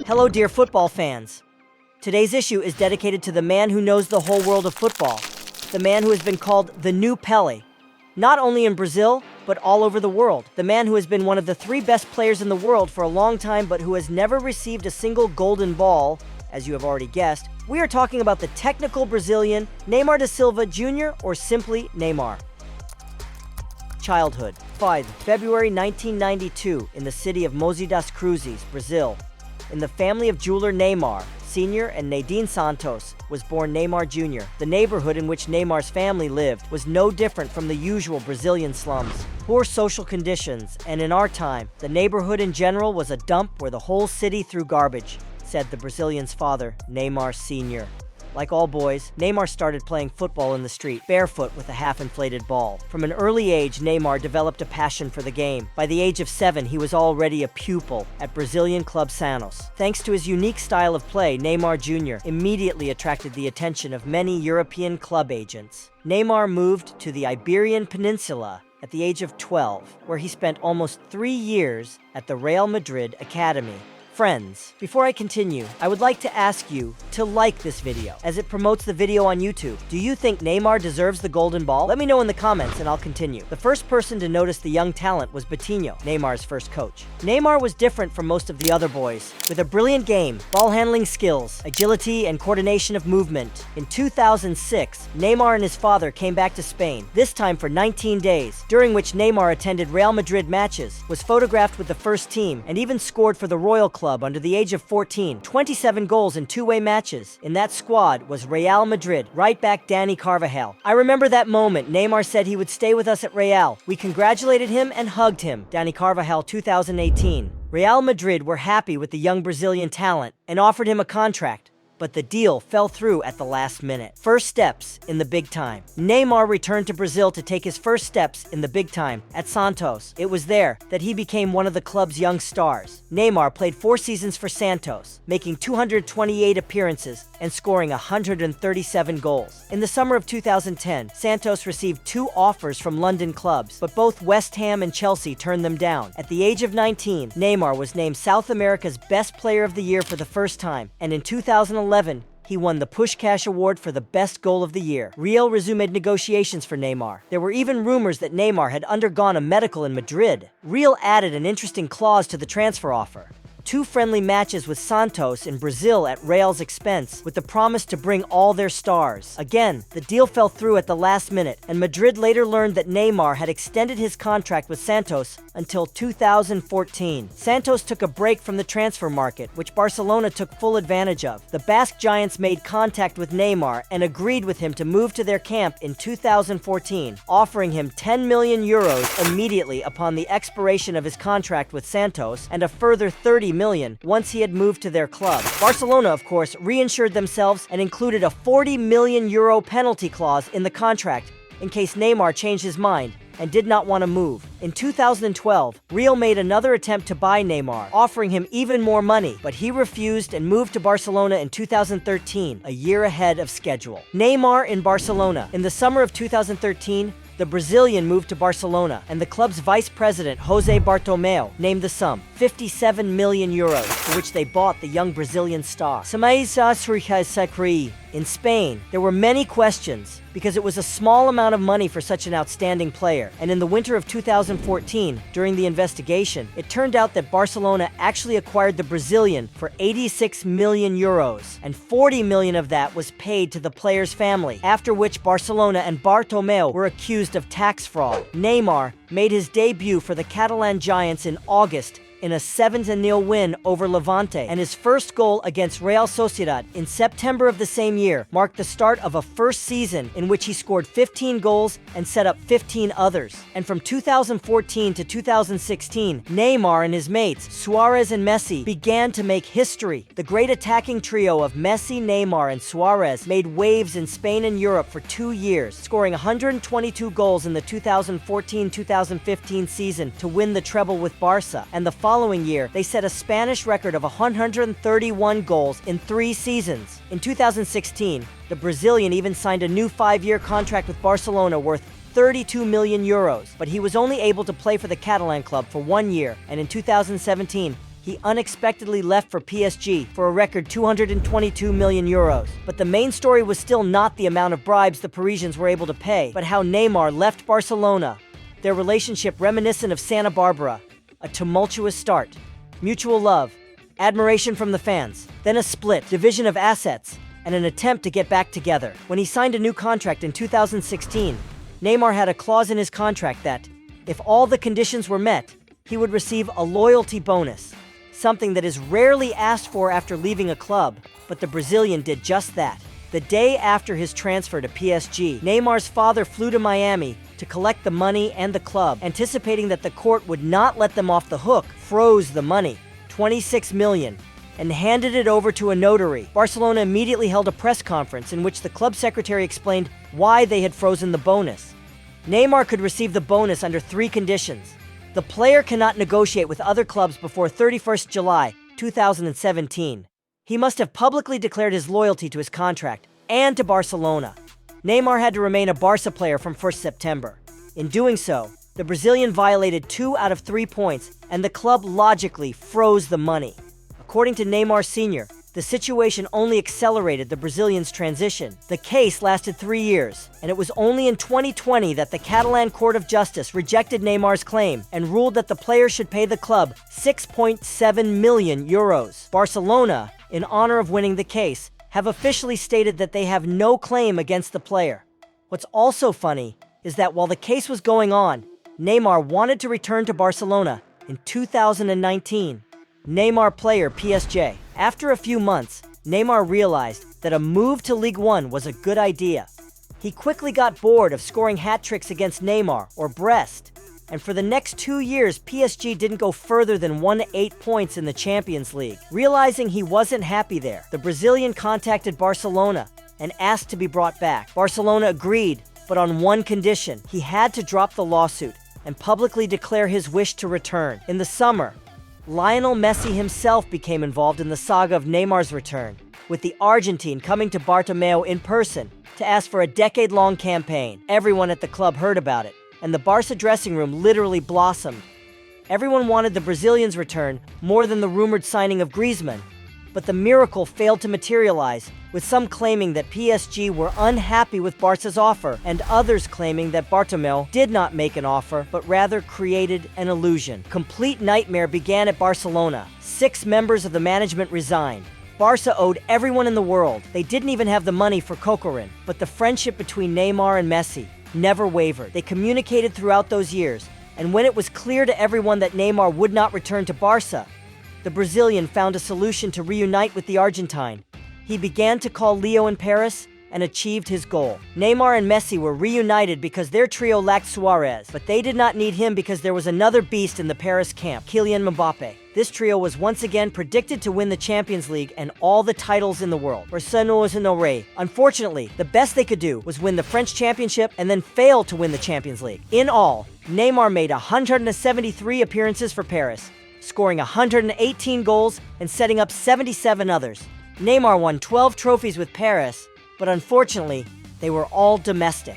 Hello, dear football fans. Today's issue is dedicated to the man who knows the whole world of football, the man who has been called the new Pele, not only in Brazil, but all over the world, the man who has been one of the 3 best players in the world for a long time, but who has never received a single golden ball, as you have already guessed. We are talking about the technical Brazilian, Neymar da Silva Jr., or simply Neymar. Childhood. 5 February 1992, in the city of Mogi das Cruzes, Brazil. In the family of jeweler Neymar Sr. and Nadine Santos was born Neymar Jr. The neighborhood in which Neymar's family lived was no different from the usual Brazilian slums. Poor social conditions, and in our time, the neighborhood in general was a dump where the whole city threw garbage, said the Brazilian's father, Neymar Sr. Like all boys, Neymar started playing football in the street, barefoot with a half-inflated ball. From an early age, Neymar developed a passion for the game. By the age of 7, he was already a pupil at Brazilian club Santos. Thanks to his unique style of play, Neymar Jr. immediately attracted the attention of many European club agents. Neymar moved to the Iberian Peninsula at the age of 12, where he spent almost 3 years at the Real Madrid Academy. Friends, before I continue, I would like to ask you to like this video, as it promotes the video on YouTube. Do you think Neymar deserves the golden ball? Let me know in the comments and I'll continue. The first person to notice the young talent was Betinho, Neymar's first coach. Neymar was different from most of the other boys, with a brilliant game, ball handling skills, agility, and coordination of movement. In 2006, Neymar and his father came back to Spain, this time for 19 days, during which Neymar attended Real Madrid matches, was photographed with the first team, and even scored for the Royal Club under the age of 14, 27 goals in 2-way matches. In that squad was Real Madrid right back Dani Carvajal. I remember that moment. Neymar said he would stay with us at Real. We congratulated him and hugged him. Dani Carvajal 2018. Real Madrid were happy with the young Brazilian talent and offered him a contract, but the deal fell through at the last minute. First steps in the big time. Neymar returned to Brazil to take his first steps in the big time at Santos. It was there that he became one of the club's young stars. Neymar played 4 seasons for Santos, making 228 appearances and scoring 137 goals. In the summer of 2010, Santos received 2 offers from London clubs, but both West Ham and Chelsea turned them down. At the age of 19, Neymar was named South America's Best Player of the Year for the first time, and in 2011, he won the Puskás Award for the best goal of the year. Real resumed negotiations for Neymar. There were even rumors that Neymar had undergone a medical in Madrid. Real added an interesting clause to the transfer offer: 2 friendly matches with Santos in Brazil at Real's expense, with the promise to bring all their stars. Again, the deal fell through at the last minute, and Madrid later learned that Neymar had extended his contract with Santos until 2014. Santos took a break from the transfer market, which Barcelona took full advantage of. The Basque Giants made contact with Neymar and agreed with him to move to their camp in 2014, offering him 10 million euros immediately upon the expiration of his contract with Santos, and a further 30 million once he had moved to their club. Barcelona, of course, reinsured themselves and included a 40 million euro penalty clause in the contract in case Neymar changed his mind and did not want to move. In 2012, Real made another attempt to buy Neymar, offering him even more money, but he refused and moved to Barcelona in 2013, a year ahead of schedule. Neymar in Barcelona. In the summer of 2013, the Brazilian moved to Barcelona, and the club's vice president, Jose Bartomeu, named the sum 57 million euros, for which they bought the young Brazilian star. In Spain, there were many questions because it was a small amount of money for such an outstanding player, and in the winter of 2014, during the investigation, it turned out that Barcelona actually acquired the Brazilian for 86 million euros, and 40 million of that was paid to the player's family, after which Barcelona and Bartomeu were accused of tax fraud. Neymar made his debut for the Catalan Giants in August in a 7-0 win over Levante, and his first goal against Real Sociedad in September of the same year marked the start of a first season in which he scored 15 goals and set up 15 others. And from 2014 to 2016, Neymar and his mates, Suarez and Messi, began to make history. The great attacking trio of Messi, Neymar, and Suarez made waves in Spain and Europe for 2 years, scoring 122 goals in the 2014-2015 season to win the treble with Barca, and the following year, they set a Spanish record of 131 goals in 3 seasons. In 2016, the Brazilian even signed a new 5-year contract with Barcelona worth 32 million euros, but he was only able to play for the Catalan club for 1 year, and in 2017, he unexpectedly left for PSG for a record 222 million euros. But the main story was still not the amount of bribes the Parisians were able to pay, but how Neymar left Barcelona. Their relationship reminiscent of Santa Barbara. A tumultuous start. Mutual love. Admiration from the fans. Then a split, division of assets, and an attempt to get back together. When he signed a new contract in 2016, Neymar had a clause in his contract that, if all the conditions were met, he would receive a loyalty bonus, something that is rarely asked for after leaving a club, but the Brazilian did just that. The day after his transfer to PSG, Neymar's father flew to Miami to collect the money, and the club, anticipating that the court would not let them off the hook, froze the money, 26 million, and handed it over to a notary. Barcelona immediately held a press conference in which the club secretary explained why they had frozen the bonus. Neymar could receive the bonus under 3 conditions. The player cannot negotiate with other clubs before 31st July 2017. He must have publicly declared his loyalty to his contract and to Barcelona. Neymar had to remain a Barca player from 1st September. In doing so, the Brazilian violated 2 out of 3 points, and the club logically froze the money. According to Neymar Sr., the situation only accelerated the Brazilian's transition. The case lasted 3 years, and it was only in 2020 that the Catalan Court of Justice rejected Neymar's claim and ruled that the player should pay the club 6.7 million euros. Barcelona, in honor of winning the case, have officially stated that they have no claim against the player. What's also funny is that while the case was going on, Neymar wanted to return to Barcelona in 2019. Neymar player PSG. After a few months, Neymar realized that a move to Ligue 1 was a good idea. He quickly got bored of scoring hat tricks against Neymar or Brest, and for the next 2 years, PSG didn't go further than 1-8 points in the Champions League. Realizing he wasn't happy there, the Brazilian contacted Barcelona and asked to be brought back. Barcelona agreed, but on one condition: he had to drop the lawsuit and publicly declare his wish to return. In the summer, Lionel Messi himself became involved in the saga of Neymar's return, with the Argentine coming to Bartomeu in person to ask for a decade-long campaign. Everyone at the club heard about it, and the Barca dressing room literally blossomed. Everyone wanted the Brazilian's return more than the rumored signing of Griezmann, but the miracle failed to materialize, with some claiming that PSG were unhappy with Barca's offer, and others claiming that Bartomeu did not make an offer, but rather created an illusion. Complete nightmare began at Barcelona. 6 members of the management resigned. Barca owed everyone in the world. They didn't even have the money for Coquelin, but the friendship between Neymar and Messi never wavered. They communicated throughout those years, and when it was clear to everyone that Neymar would not return to Barca, the Brazilian found a solution to reunite with the Argentine. He began to call Leo in Paris and achieved his goal. Neymar and Messi were reunited because their trio lacked Suarez, but they did not need him because there was another beast in the Paris camp, Kylian Mbappe. This trio was once again predicted to win the Champions League and all the titles in the world. Unfortunately, the best they could do was win the French Championship and then fail to win the Champions League. In all, Neymar made 173 appearances for Paris, scoring 118 goals and setting up 77 others. Neymar won 12 trophies with Paris, but unfortunately, they were all domestic.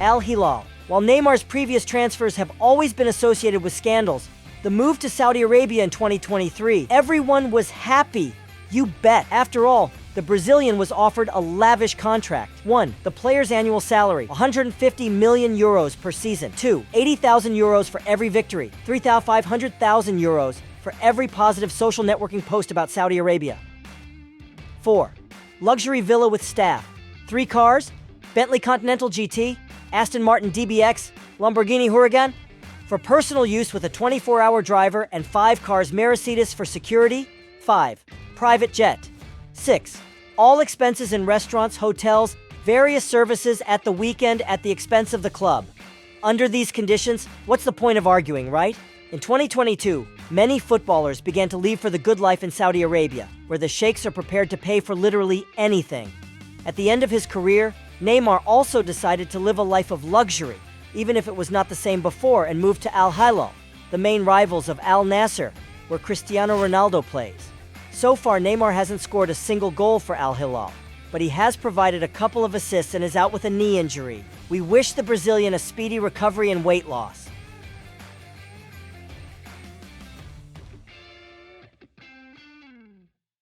Al Hilal. While Neymar's previous transfers have always been associated with scandals, the move to Saudi Arabia in 2023, everyone was happy. You bet. After all, the Brazilian was offered a lavish contract. 1. The player's annual salary, 150 million euros per season. 2. 80,000 euros for every victory. 3,500,000 euros for every positive social networking post about Saudi Arabia. 4. Luxury villa with staff. 3 cars, Bentley Continental GT, Aston Martin DBX, Lamborghini Huracan, for personal use with a 24-hour driver, and 5 cars Mercedes for security. 5. Private jet. 6. All expenses in restaurants, hotels, various services at the weekend at the expense of the club. Under these conditions, what's the point of arguing, right? In 2022, many footballers began to leave for the good life in Saudi Arabia, where the sheikhs are prepared to pay for literally anything. At the end of his career, Neymar also decided to live a life of luxury, even if it was not the same before, and moved to Al Hilal, the main rivals of Al Nassr, where Cristiano Ronaldo plays. So far, Neymar hasn't scored a single goal for Al Hilal, but he has provided a couple of assists and is out with a knee injury. We wish the Brazilian a speedy recovery and weight loss.